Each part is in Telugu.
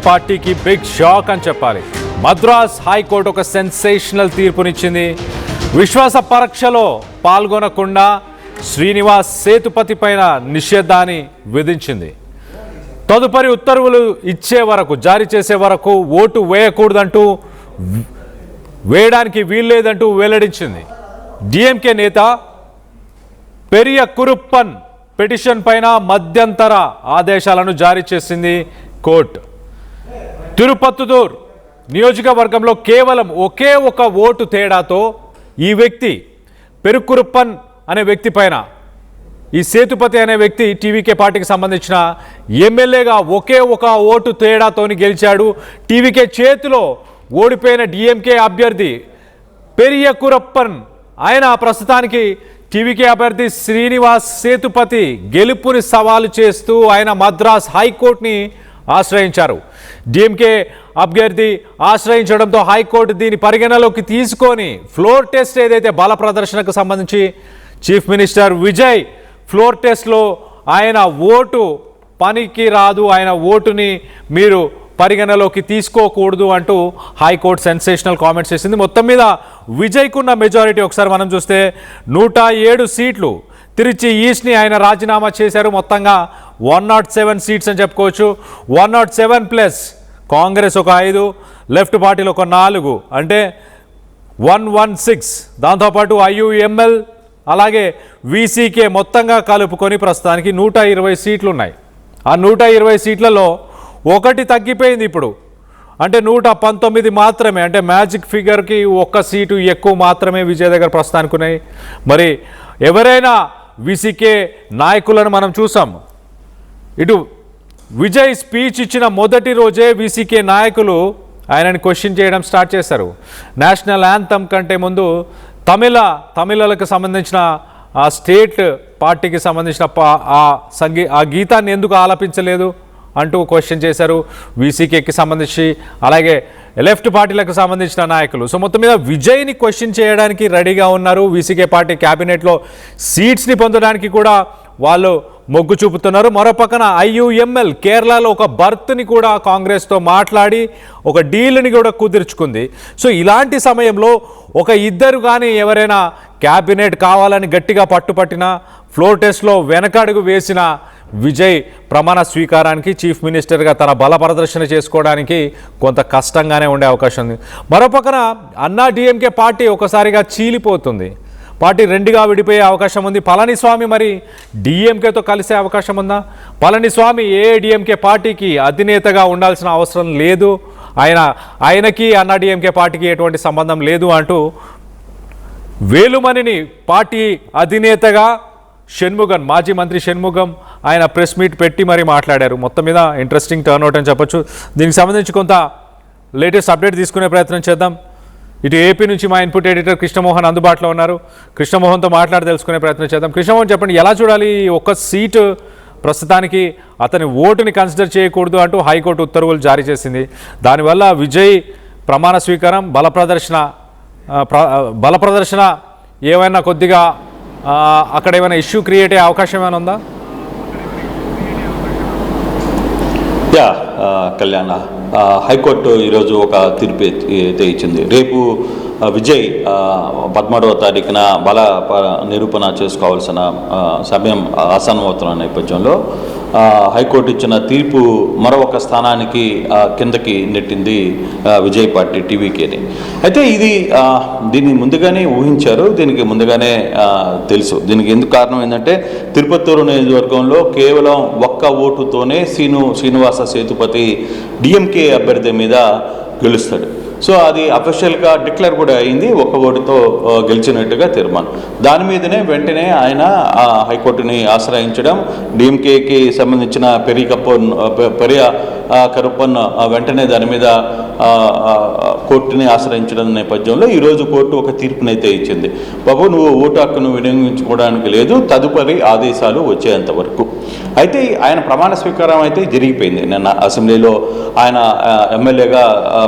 పార్టీకి బిగ్ షాక్ అని చెప్పాలి. మద్రాస్ హైకోర్టు ఒక సెన్సేషనల్ తీర్పునిచ్చింది. విశ్వాస పరీక్షలో పాల్గొనకుండా శ్రీనివాస్ సేతుపతి పైన నిషేధాన్ని విధించింది. తదుపరి ఉత్తర్వులు ఇచ్చే వరకు, జారీ చేసే వరకు ఓటు వేయకూడదంటూ, వేయడానికి వీల్లేదంటూ వెల్లడించింది. డిఎంకే నేత పెరియ కురుప్పన్ పిటిషన్ పైన మధ్యంతర ఆదేశాలను జారీ చేసింది కోర్టు. తిరుపత్తుదూర్ నియోజకవర్గంలో కేవలం ఒకే ఒక ఓటు తేడాతో ఈ వ్యక్తి పెరుకురుప్పన్ అనే వ్యక్తి పైన, ఈ సేతుపతి అనే వ్యక్తి టీవీకే పార్టీకి సంబంధించిన ఎమ్మెల్యేగా ఒకే ఒక ఓటు తేడాతోని గెలిచాడు. టీవీకే చేతిలో ఓడిపోయిన డిఎంకే అభ్యర్థి పెరియ కురప్పన్, ఆయన ప్రస్తుతానికి టీవీకే అభ్యర్థి శ్రీనివాస్ సేతుపతి గెలుపుని సవాలు చేస్తూ ఆయన మద్రాస్ హైకోర్టుని ఆశ్రయించారు. డిఎంకే అభ్యర్థి ఆశ్రయించడంతో హైకోర్టు దీని పరిగణలోకి తీసుకొని ఫ్లోర్ టెస్ట్, ఏదైతే బల ప్రదర్శనకు సంబంధించి చీఫ్ మినిస్టర్ విజయ్ ఫ్లోర్ టెస్ట్లో ఆయన ఓటు పనికి రాదు, ఆయన ఓటుని మీరు పరిగణలోకి తీసుకోకూడదు అంటూ హైకోర్టు సెన్సేషనల్ కామెంట్స్ చేసింది. మొత్తం మీద విజయ్కున్న మెజారిటీ ఒకసారి మనం చూస్తే 107 సీట్లు. తిరుచి ఈస్ట్ని ఆయన రాజీనామా చేశారు. మొత్తంగా 107 సీట్స్ అని చెప్పుకోవచ్చు. 107 ప్లస్ కాంగ్రెస్ ఒక 5, లెఫ్ట్ పార్టీలు ఒక 4, అంటే 116. దాంతోపాటు ఐయుఎంఎల్ అలాగే వీసీకే మొత్తంగా కలుపుకొని ప్రస్తుతానికి 120 సీట్లు ఉన్నాయి. ఆ 120 సీట్లలో ఒకటి తగ్గిపోయింది ఇప్పుడు, అంటే 119 మాత్రమే, అంటే మ్యాజిక్ ఫిగర్కి ఒక్క సీటు ఎక్కువ మాత్రమే విజయ్ దగ్గర ప్రస్తుతానికి ఉన్నాయి. మరి ఎవరైనా వీసీకే నాయకులను మనం చూసాం. ఇటు విజయ్ స్పీచ్ ఇచ్చిన మొదటి రోజే వీసీకే నాయకులు ఆయనని క్వశ్చన్ చేయడం స్టార్ట్ చేశారు. నేషనల్ యాంథమ్ కంటే ముందు తమిళలకు సంబంధించిన ఆ స్టేట్ పార్టీకి సంబంధించిన ఆ గీతాన్ని ఎందుకు ఆలపించలేదు అంటూ క్వశ్చన్ చేశారు వీసీకేకి సంబంధించి, అలాగే లెఫ్ట్ పార్టీలకు సంబంధించిన నాయకులు. సో మొత్తం మీద విజయ్ని క్వశ్చన్ చేయడానికి రెడీగా ఉన్నారు. వీసీకే పార్టీ క్యాబినెట్లో సీట్స్ని పొందడానికి కూడా వాళ్ళు మొగ్గు చూపుతున్నారు. మరో పక్కన ఐయుఎంఎల్ కేరళలో ఒక బర్త్ని కూడా కాంగ్రెస్తో మాట్లాడి ఒక డీల్ని కూడా కుదుర్చుకుంది. సో ఇలాంటి సమయంలో ఒక ఇద్దరు కానీ ఎవరైనా క్యాబినెట్ కావాలని గట్టిగా పట్టుపట్టినా, ఫ్లోర్ టెస్ట్లో వెనకడుగు వేసిన విజయ్ ప్రమాణ స్వీకారానికి, చీఫ్ మినిస్టర్గా తన బల ప్రదర్శన చేసుకోవడానికి కొంత కష్టంగానే ఉండే అవకాశం ఉంది. మరోపక్కన అన్నా డిఎంకే పార్టీ ఒకసారిగా చీలిపోతుంది. పార్టీ రెండుగా విడిపోయే అవకాశం ఉంది. పళనిస్వామి మరి డిఎంకేతో కలిసే అవకాశం ఉందా? పళనిస్వామి ఏఐడిఎంకే పార్టీకి అధినేతగా ఉండాల్సిన అవసరం లేదు, ఆయనకి అన్నా డిఎంకే పార్టీకి ఎటువంటి సంబంధం లేదు అంటూ వేలుమణిని పార్టీ అధినేతగా షణ్ముగం, మాజీ మంత్రి షణ్ముగం ఆయన ప్రెస్ మీట్ పెట్టి మరీ మాట్లాడారు. మొత్తం మీద ఇంట్రెస్టింగ్ టర్న్అవుట్ అని చెప్పొచ్చు. దీనికి సంబంధించి కొంత లేటెస్ట్ అప్డేట్ తీసుకునే ప్రయత్నం చేద్దాం. ఇటు ఏపీ నుంచి మా ఇన్పుట్ ఎడిటర్ కృష్ణమోహన్ అందుబాటులో ఉన్నారు. కృష్ణమోహన్తో మాట్లాడి తెలుసుకునే ప్రయత్నం చేద్దాం. కృష్ణమోహన్, చెప్పండి, ఎలా చూడాలి ఒక్క సీటు ప్రస్తుతానికి అతని ఓటుని కన్సిడర్ చేయకూడదు అంటూ హైకోర్టు ఉత్తర్వులు జారీ చేసింది. దానివల్ల విజయ్ ప్రమాణ స్వీకారం, బల ప్రదర్శన ఏమైనా కొద్దిగా అక్కడ ఏమైనా ఇష్యూ క్రియేట్ అయ్యే అవకాశం ఏమైనా ఉందా? కళ్యాణ, హైకోర్టు ఈరోజు ఒక తీర్పు అయితే ఇచ్చింది. రేపు విజయ్ 13వ తారీఖున బల నిరూపణ చేసుకోవాల్సిన సమయం ఆసన్నమవుతున్న నేపథ్యంలో హైకోర్టు ఇచ్చిన తీర్పు మరొక స్థానానికి కిందకి నెట్టింది విజయ్ పార్టీ టీవీకేని. అయితే దీన్ని ముందుగానే ఊహించారు, దీనికి ముందుగానే తెలుసు. దీనికి ఎందుకు కారణం ఏంటంటే తిరుపత్తూరు నియోజకవర్గంలో కేవలం ఒక్క ఓటుతోనే శ్రీనివాస సేతుపతి డిఎంకే అభ్యర్థి మీద గెలుస్తాడు. సో అది అఫీషియల్గా డిక్లేర్ కూడా అయింది, ఒక్క ఓటుతో గెలిచినట్టుగా తీర్మానం. దాని మీదనే వెంటనే ఆయన హైకోర్టుని ఆశ్రయించడం, డిఎంకేకి సంబంధించిన పెరియ కరుప్పన్ వెంటనే దాని మీద కోర్టుని ఆశ్రయించడం నేపథ్యంలో ఈరోజు కోర్టు ఒక తీర్పునైతే ఇచ్చింది. బాబు, నువ్వు ఓటు హక్కును వినియోగించుకోవడానికి లేదు, తదుపరి ఆదేశాలు వచ్చేంత వరకు. అయితే ఆయన ప్రమాణ స్వీకారం అయితే జరిగిపోయింది. నిన్న అసెంబ్లీలో ఆయన ఎమ్మెల్యేగా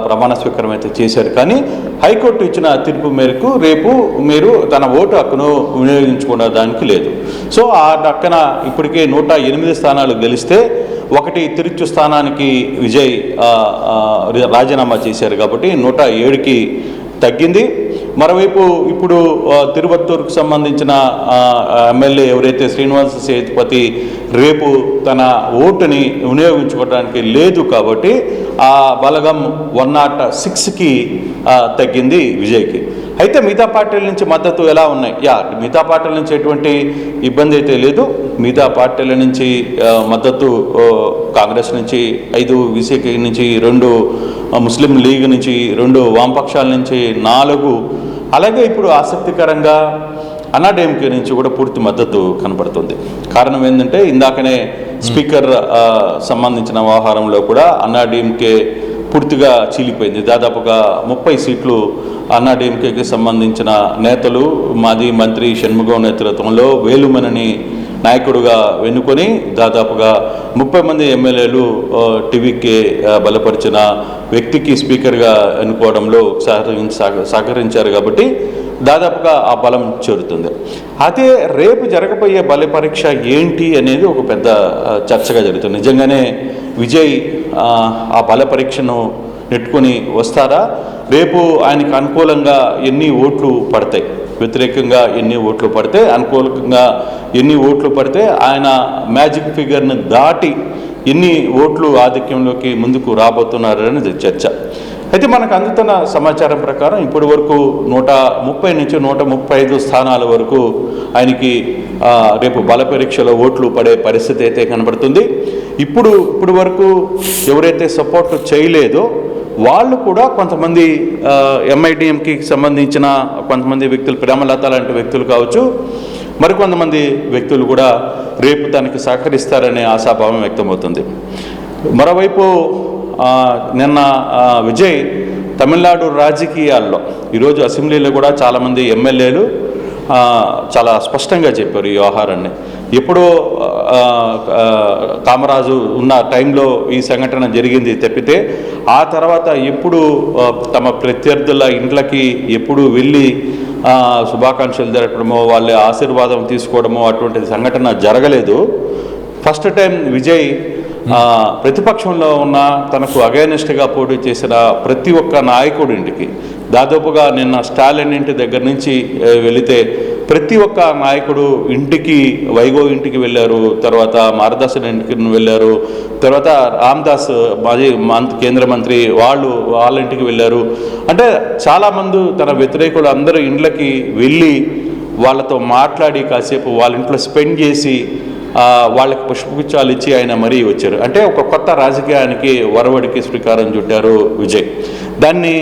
ప్రమాణ స్వీకారం అయితే చేశారు. కానీ హైకోర్టు ఇచ్చిన తీర్పు మేరకు రేపు మీరు తన ఓటు హక్కును వినియోగించుకోవడానికి లేదు. సో ఆ పక్కన ఇప్పటికే 108 స్థానాలు గెలిస్తే ఒకటి తిరుచు స్థానానికి విజయ్ రాజీనామా చేశారు కాబట్టి 107కి తగ్గింది. మరోవైపు ఇప్పుడు తిరువత్తూరుకు సంబంధించిన ఎమ్మెల్యే ఎవరైతే శ్రీనివాస సేతుపతి రేపు తన ఓటుని వినియోగించుకోవడానికి లేదు కాబట్టి ఆ బలగం 106కి తగ్గింది విజయ్కి. అయితే మిగతా పార్టీల నుంచి మద్దతు ఎలా ఉన్నాయి? మిగతా పార్టీల నుంచి ఎటువంటి ఇబ్బంది అయితే లేదు. మిగతా పార్టీల నుంచి మద్దతు కాంగ్రెస్ నుంచి 5, బీసీకి నుంచి 2, ముస్లిం లీగ్ నుంచి 2, వామపక్షాల నుంచి 4, అలాగే ఇప్పుడు ఆసక్తికరంగా అన్నాడీఎంకే నుంచి కూడా పూర్తి మద్దతు కనపడుతుంది. కారణం ఏంటంటే ఇందాకనే స్పీకర్ సంబంధించిన వ్యవహారంలో కూడా అన్నాడీఎంకే పూర్తిగా చీలిపోయింది. దాదాపుగా 30 సీట్లు అన్నాడీఎంకేకి సంబంధించిన నేతలు మాజీ మంత్రి షణ్ముగం నేతృత్వంలో వేలుమనని నాయకుడుగా వెన్నుకొని దాదాపుగా 30 మంది ఎమ్మెల్యేలు టీవీకే బలపరిచిన వ్యక్తికి స్పీకర్గా ఎన్నుకోవడంలో సహకరించారు కాబట్టి దాదాపుగా ఆ బలం చేరుతుంది. అదే రేపు జరగబోయే బల పరీక్ష ఏంటి అనేది ఒక పెద్ద చర్చగా జరుగుతుంది. నిజంగానే విజయ్ ఆ బల పరీక్షను నెట్టుకొని వస్తారా? రేపు ఆయనకు అనుకూలంగా ఎన్ని ఓట్లు పడతాయి, వ్యతిరేకంగా ఎన్ని ఓట్లు పడితే, అనుకూలంగా ఎన్ని ఓట్లు పడితే ఆయన మ్యాజిక్ ఫిగర్ని దాటి ఎన్ని ఓట్లు ఆధిక్యంలోకి ముందుకు రాబోతున్నారు అనేది చర్చ. అయితే మనకు అందుతున్న సమాచారం ప్రకారం ఇప్పటి వరకు 130 నుంచి 135 స్థానాల వరకు ఆయనకి రేపు బల పరీక్షలో ఓట్లు పడే పరిస్థితి అయితే కనబడుతుంది. ఇప్పుడు వరకు ఎవరైతే సపోర్ట్ చేయలేదో వాళ్ళు కూడా కొంతమంది ఎంఐడిఎంకి సంబంధించిన కొంతమంది వ్యక్తులు, ప్రేమలత లాంటి వ్యక్తులు కావచ్చు, మరికొంతమంది వ్యక్తులు కూడా రేపు దానికి సహకరిస్తారనే ఆశాభావం వ్యక్తమవుతుంది. మరోవైపు నిన్న విజయ్ తమిళనాడు రాజకీయాల్లో ఈరోజు అసెంబ్లీలో కూడా చాలామంది ఎమ్మెల్యేలు చాలా స్పష్టంగా చెప్పారు ఈ వ్యవహారాన్ని. ఎప్పుడో కామరాజు ఉన్న టైంలో ఈ సంఘటన జరిగింది తప్పితే ఆ తర్వాత ఎప్పుడు తమ ప్రత్యర్థుల ఇంట్లకి ఎప్పుడు వెళ్ళి శుభాకాంక్షలు జరపడమో వాళ్ళ ఆశీర్వాదం తీసుకోవడమో అటువంటి సంఘటన జరగలేదు. ఫస్ట్ టైం విజయ్ ప్రతిపక్షంలో ఉన్న తనకు అగైనెస్ట్గా పోటీ చేసిన ప్రతి ఒక్క నాయకుడి ఇంటికి, దాదాపుగా నిన్న స్టాలిన్ ఇంటి దగ్గర నుంచి వెళితే ప్రతి ఒక్క నాయకుడు ఇంటికి, వైగో ఇంటికి వెళ్ళారు, తర్వాత మారదాసన్ ఇంటికి వెళ్ళారు, తర్వాత రామ్దాస్ మాజీ కేంద్ర మంత్రి వాళ్ళ ఇంటికి వెళ్ళారు. అంటే చాలామంది తన వ్యతిరేకులు అందరూ ఇండ్లకి వెళ్ళి వాళ్ళతో మాట్లాడి కాసేపు వాళ్ళ ఇంట్లో స్పెండ్ చేసి వాళ్ళకి పుష్పగుచ్చాలు ఇచ్చి ఆయన మరీ వచ్చారు. అంటే ఒక కొత్త రాజకీయానికి వరవడికి శ్రీకారం చుట్టారు విజయ్. దాన్ని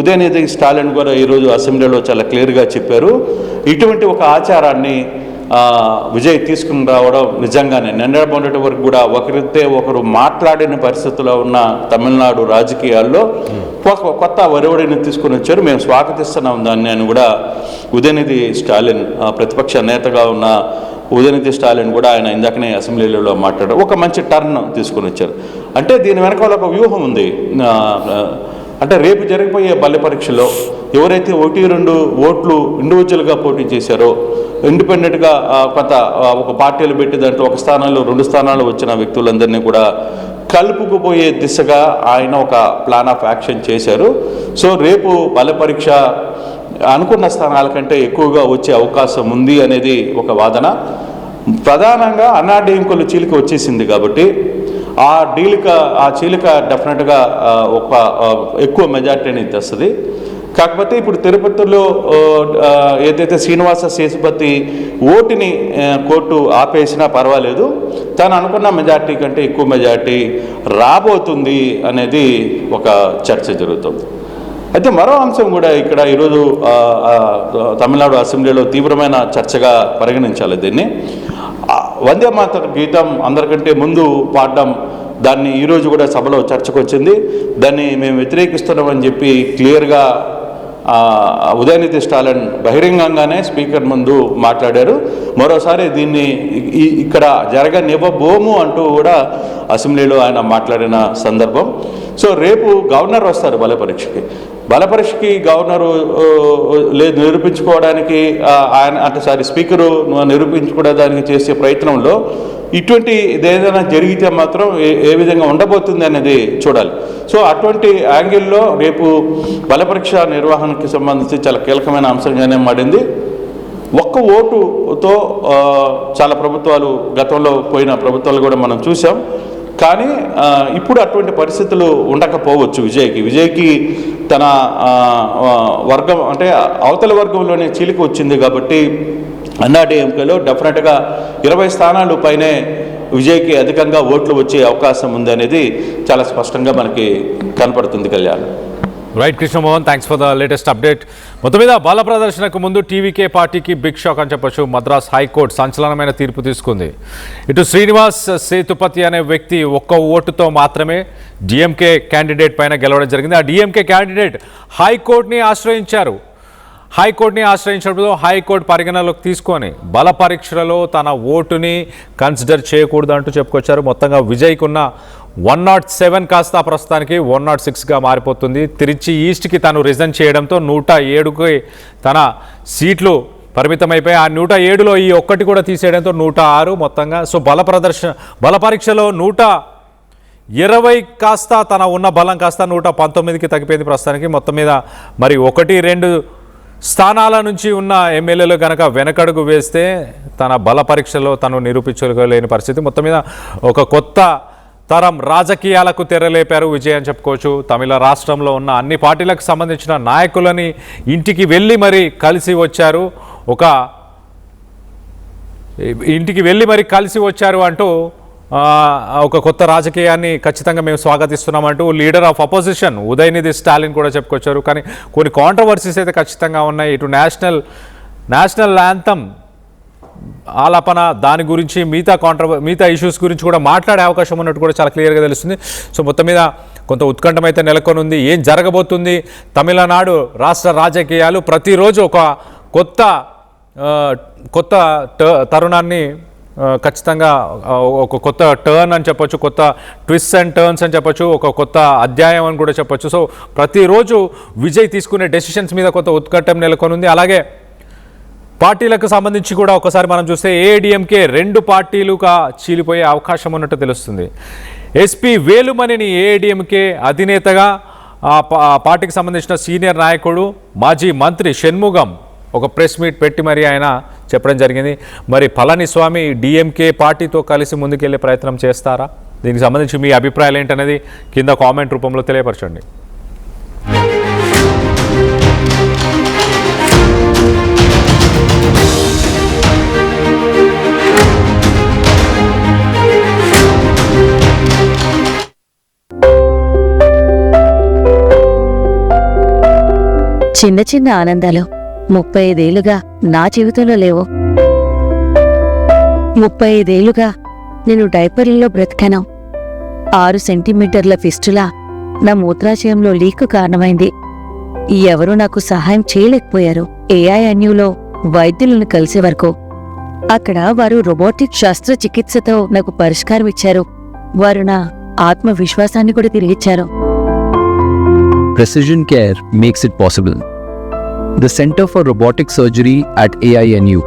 ఉదయనిధి స్టాలిన్ కూడా ఈరోజు అసెంబ్లీలో చాలా క్లియర్గా చెప్పారు. ఇటువంటి ఒక ఆచారాన్ని విజయ్ తీసుకుని రావడం నిజంగానే నిన్నటి వరకు కూడా ఒకరితే ఒకరు మాట్లాడిన పరిస్థితుల్లో ఉన్న తమిళనాడు రాజకీయాల్లో ఒక కొత్త వరవడిని తీసుకుని వచ్చారు. మేము స్వాగతిస్తున్నాం దాన్ని అని కూడా ఉదయనిధి స్టాలిన్, ప్రతిపక్ష నేతగా ఉన్న ఉదయనిధి స్టాలిన్ కూడా ఆయన ఇందాకనే అసెంబ్లీలో మాట్లాడారు. ఒక మంచి టర్న్ తీసుకుని వచ్చారు. అంటే దీని వెనకాల ఒక వ్యూహం ఉంది. అంటే రేపు జరిగిపోయే బల పరీక్షలో ఎవరైతే 1-2 ఓట్లు ఇండివిజువల్గా పోటీ చేశారో, ఇండిపెండెంట్గా కొంత ఒక పార్టీలు పెట్టి దాంట్లో 1 స్థానాలు 2 స్థానాలు వచ్చిన వ్యక్తులందరినీ కూడా కలుపుకుపోయే దిశగా ఆయన ఒక ప్లాన్ ఆఫ్ యాక్షన్ చేశారు. సో రేపు బల పరీక్ష అనుకున్న స్థానాల కంటే ఎక్కువగా వచ్చే అవకాశం ఉంది అనేది ఒక వాదన. ప్రధానంగా అన్నాడీఎంకేలు చీలిక వచ్చేసింది కాబట్టి ఆ చీలిక డెఫినెట్గా ఒక ఎక్కువ మెజార్టీని తెస్తుంది. కాకపోతే ఇప్పుడు తిరుపతిలో ఏదైతే శ్రీనివాస సేతుపతి ఓటుని కోర్టు ఆపేసినా పర్వాలేదు, తను అనుకున్న మెజార్టీ కంటే ఎక్కువ మెజార్టీ రాబోతుంది అనేది ఒక చర్చ జరుగుతుంది. అయితే మరో అంశం కూడా ఇక్కడ ఈరోజు తమిళనాడు అసెంబ్లీలో తీవ్రమైన చర్చగా పరిగణించాలి దీన్ని. వందే మాతరం గీతం అందరికంటే ముందు పాడడం దాన్ని ఈరోజు కూడా సభలో చర్చకు వచ్చింది. దాన్ని మేము వ్యతిరేకిస్తున్నామని చెప్పి క్లియర్గా ఉదయనిధి స్టాలిన్ బహిరంగంగానే స్పీకర్ ముందు మాట్లాడారు. మరోసారి దీన్ని ఇక్కడ జరగనివ్వబోము అంటూ కూడా అసెంబ్లీలో ఆయన మాట్లాడిన సందర్భం. సో రేపు గవర్నర్ వస్తారు బలపరీక్షకి గవర్నరు లేదు నిరూపించుకోవడానికి ఆయన స్పీకరు నిరూపించుకోవడానికి చేసే ప్రయత్నంలో ఇటువంటి ఏదైనా జరిగితే మాత్రం ఏ విధంగా ఉండబోతుంది అనేది చూడాలి. సో అటువంటి యాంగిల్లో రేపు బలపరీక్ష నిర్వహణకి సంబంధించి చాలా కీలకమైన అంశంగానే మారింది. ఒక్క ఓటుతో చాలా ప్రభుత్వాలు గతంలో పోయిన ప్రభుత్వాలు కూడా మనం చూసాం. కానీ ఇప్పుడు అటువంటి పరిస్థితులు ఉండకపోవచ్చు. విజయ్కి తన వర్గం అంటే అవతల వర్గంలోనే చీలిక వచ్చింది కాబట్టి అన్నాడీఎంకేలో డెఫినెట్గా 20 స్థానాలు పైనే విజయ్కి అధికంగా ఓట్లు వచ్చే అవకాశం ఉంది అనేది చాలా స్పష్టంగా మనకి కనపడుతుంది. Kalyan. Right Krishnamohan, thanks for the latest update. మొత్తం మీద బల ప్రదర్శనకు ముందు టీవీకే పార్టీకి బిగ్ షాక్ అని చెప్పొచ్చు. మద్రాస్ హైకోర్టు సంచలనమైన తీర్పు తీసుకుంది. ఇటు శ్రీనివాస్ సేతుపతి అనే వ్యక్తి ఒక్క ఓటుతో మాత్రమే డిఎంకే క్యాండిడేట్ పైన గెలవడం జరిగింది. ఆ డిఎంకే క్యాండిడేట్ హైకోర్టుని ఆశ్రయించినప్పుడు హైకోర్టు పరిగణలోకి తీసుకొని బల పరీక్షలలో తన ఓటుని కన్సిడర్ చేయకూడదు అంటూ చెప్పుకొచ్చారు. మొత్తంగా విజయ్కి ఉన్న 107 కాస్త ప్రస్తుతానికి 106గా మారిపోతుంది. తిరిచి ఈస్ట్కి తను రిజైన్ చేయడంతో 107కి తన సీట్లు పరిమితమైపోయి ఆ 107లో ఈ ఒక్కటి కూడా తీసేయడంతో 106 మొత్తంగా. సో బల పరీక్షలో 120 కాస్త తన ఉన్న బలం కాస్త 119కి తగ్గిపోయింది ప్రస్తుతానికి. మొత్తం మీద మరి 1-2 స్థానాల నుంచి ఉన్న ఎమ్మెల్యేలు కనుక వెనకడుగు వేస్తే తన బల పరీక్షలో తను నిరూపించుకోలేని పరిస్థితి. మొత్తం మీద ఒక కొత్త తరం రాజకీయాలకు తెరలేపారు విజయ్ అని చెప్పుకోవచ్చు. తమిళ రాష్ట్రంలో ఉన్న అన్ని పార్టీలకు సంబంధించిన నాయకులని ఇంటికి వెళ్ళి మరి కలిసి వచ్చారు అంటూ ఒక కొత్త రాజకీయాన్ని ఖచ్చితంగా మేము స్వాగతిస్తున్నామంటూ leader of opposition Udhayanidhi Stalin కూడా చెప్పుకొచ్చారు. కానీ కొన్ని కాంట్రవర్సీస్ అయితే ఖచ్చితంగా ఉన్నాయి. ఇటు నేషనల్ యాంథమ్ ఆలాపన దాని గురించి మిగతా ఇష్యూస్ గురించి కూడా మాట్లాడే అవకాశం ఉన్నట్టు కూడా చాలా క్లియర్గా తెలుస్తుంది. సో మొత్తం మీద కొంత ఉత్కంఠం అయితే నెలకొని ఉంది. ఏం జరగబోతుంది తమిళనాడు రాష్ట్ర రాజకీయాలు ప్రతిరోజు ఒక కొత్త తరుణాన్ని ఖచ్చితంగా ఒక కొత్త టర్న్ అని చెప్పొచ్చు, కొత్త ట్విస్ట్ అండ్ టర్న్స్ అని చెప్పొచ్చు, ఒక కొత్త అధ్యాయం అని కూడా చెప్పొచ్చు. సో ప్రతిరోజు విజయ్ తీసుకునే డెసిషన్స్ మీద కొంత ఉత్కంఠం నెలకొని ఉంది. అలాగే పార్టీలకు సంబంధించి కూడా ఒకసారి మనం చూస్తే ఏఐడిఎంకే 2 పార్టీలుగా చీలిపోయే అవకాశం ఉన్నట్టు తెలుస్తుంది. ఎస్పీ వేలుమణిని ఏఐడిఎంకే అధినేతగా పార్టీకి సంబంధించిన సీనియర్ నాయకుడు మాజీ మంత్రి షణ్ముగం ఒక ప్రెస్ మీట్ పెట్టి మరి ఆయన చెప్పడం జరిగింది. మరి పళనిస్వామి డిఎంకే పార్టీతో కలిసి ముందుకెళ్లే ప్రయత్నం చేస్తారా? దీనికి సంబంధించి మీ అభిప్రాయాలు ఏంటనేది కింద కామెంట్ రూపంలో తెలియపరచండి. చిన్న చిన్న ఆనందాలు 35 ఏళ్లుగా నా జీవితంలో లేవు. 35 ఏళ్లుగా నేను డైపర్లలో బ్రతికాను. 6 సెంటీమీటర్ల ఫిస్టులా నా మూత్రాశయంలో లీకు కారణమైంది. ఎవరూ నాకు సహాయం చేయలేకపోయారు. ఏఐఎన్యూలో వైద్యులను కలిసే వరకు అక్కడ వారు రోబోటిక్ శస్త్రచికిత్సతో నాకు పరిష్కారం ఇచ్చారు. వారు నా ఆత్మవిశ్వాసాన్ని కూడా తిరిగిచ్చారు. Precision care makes it possible. The Center for Robotic Surgery at AINU